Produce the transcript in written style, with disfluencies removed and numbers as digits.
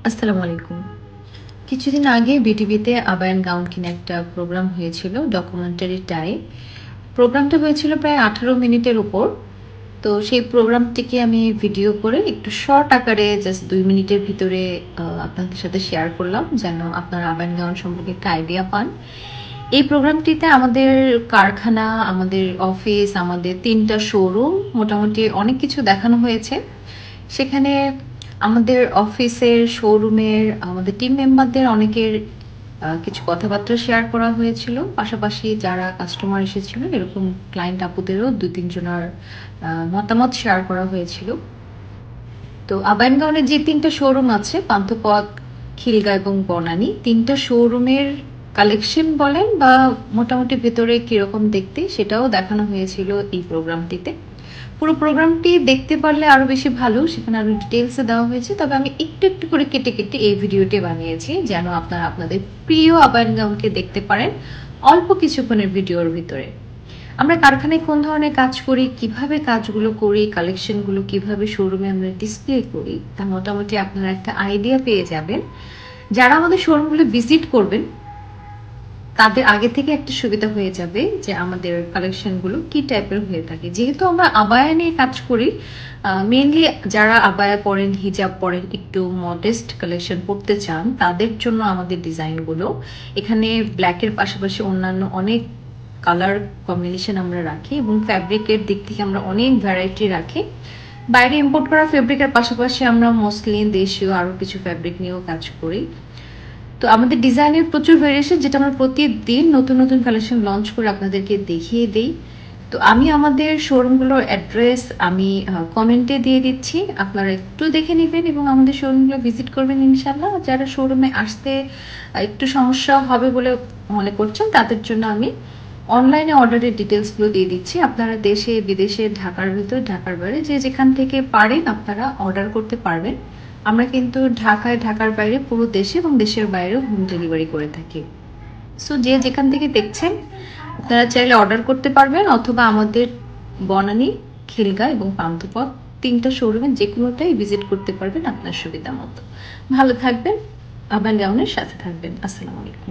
আসসালামু আলাইকুম। কিছুদিন আগে বিটিভিতে আবায়ান গাউন কিনে একটা প্রোগ্রাম হয়েছিল, ডকুমেন্টারি টাইপ। প্রোগ্রামটা হয়েছিল প্রায় 18 মিনিটের উপর। তো সেই প্রোগ্রামটিকে আমি ভিডিও করে একটু শর্ট আকারে জাস্ট 2 মিনিটের ভিতরে আপনাদের সাথে শেয়ার করলাম, যেন আপনারা আবায়ান গাউন সম্পর্কে একটা আইডিয়া পান। এই প্রোগ্রামটিতে আমাদের কারখানা, আমাদের অফিস, আমাদের ৩ টা শোরুম, মোটামুটি অনেক কিছু দেখানো হয়েছে। সেখানে আমাদের অফিসের, শোরুমের, আমাদের টিম মেম্বারদের অনেকের কিছু কথাবার্তা শেয়ার করা হয়েছিল। পাশাপাশি যারা কাস্টমার এসেছিল, এরকম ক্লায়েন্ট আপুদেরও ২-৩ জনার মতামত শেয়ার করা হয়েছিল। তো আবায়ান গাউনের যে ৩ টা শোরুম আছে, পান্থপথ, খিলগাঁও এবং বনানী, ৩ টা শোরুমের কালেকশন বলেন বা মোটামুটি ভেতরে কিরকম দেখতে, সেটাও দেখানো হয়েছিল এই প্রোগ্রামটিতে। পুরো প্রোগ্রামটি দেখতে পারলে আরো বেশি ভালো, সেখানে আরো ডিটেলসে দেওয়া হয়েছে। তবে আমি একটু একটু করে কেটে কেটে এই ভিডিওটি বানিয়েছি, যেন আপনারা আপনাদের প্রিয় আবায়ান গাউনকে দেখতে পারেন অল্প কিছুক্ষণের ভিডিওর ভিতরে। আমরা কারখানায় কোন ধরনের কাজ করি, কিভাবে কাজগুলো করি, কালেকশনগুলো কিভাবে শোরুমে আমরা ডিসপ্লে করি, তা মোটামুটি আপনারা একটা আইডিয়া পেয়ে যাবেন। যারা আমাদের শোরুমগুলো ভিজিট করবেন, তাদের আগে থেকে একটা সুবিধা হয়ে যাবে যে আমাদের কালেকশনগুলো কি টাইপের হয়ে থাকে। যেহেতু আমরা আবায়া নিয়ে কাজ করি, মেইনলি যারা আবায়া পরেন, হিজাব পরেন, একটু মডেস্ট কালেকশন পড়তে চান, তাদের জন্য আমাদের ডিজাইনগুলো। এখানে ব্ল্যাকের পাশাপাশি অন্যান্য অনেক কালার কম্বিনেশন আমরা রাখি এবং ফ্যাব্রিকের দিক থেকে আমরা অনেক ভ্যারাইটি রাখি। বাইরে ইম্পোর্ট করা ফেব্রিকের পাশাপাশি আমরা মসলিন, দেশীয় আরও কিছু ফ্যাব্রিক নিয়েও কাজ করি। তো আমাদের ডিজাইনের প্রচুর ভেরিয়েশন, যেটা আমরা প্রতিদিন নতুন নতুন কালেকশন লঞ্চ করে আপনাদেরকে দেখিয়ে দিই। তো আমি আমাদের শোরুমগুলোর অ্যাড্রেস আমি কমেন্টে দিয়ে দিচ্ছি, আপনারা একটু দেখে নেবেন এবং আমাদের শোরুমগুলো ভিজিট করবেন ইনশাল্লাহ। যারা শোরুমে আসতে একটু সমস্যা হবে বলে মনে করছেন, তাদের জন্য আমি অনলাইনে অর্ডারের ডিটেলসগুলো দিয়ে দিচ্ছি। আপনারা দেশে বিদেশে, ঢাকার ভিতর, ঢাকার বাইরে যে যেখান থেকে পারেন আপনারা অর্ডার করতে পারবেন। আমরা কিন্তু ঢাকায়, ঢাকার বাইরে পুরো দেশে এবং দেশের বাইরেও হোম ডেলিভারি করে থাকি। সো যে যেখান থেকে দেখছেন, আপনারা চাইলে অর্ডার করতে পারবেন, অথবা আমাদের বনানী, খিলগাঁও এবং পান্থপথ ৩ টা শোরুমে যে কোনোটাই ভিজিট করতে পারবেন আপনার সুবিধা মতো। ভালো থাকবেন, আবায়ান গাউনের সাথে থাকবেন। আসসালামু আলাইকুম।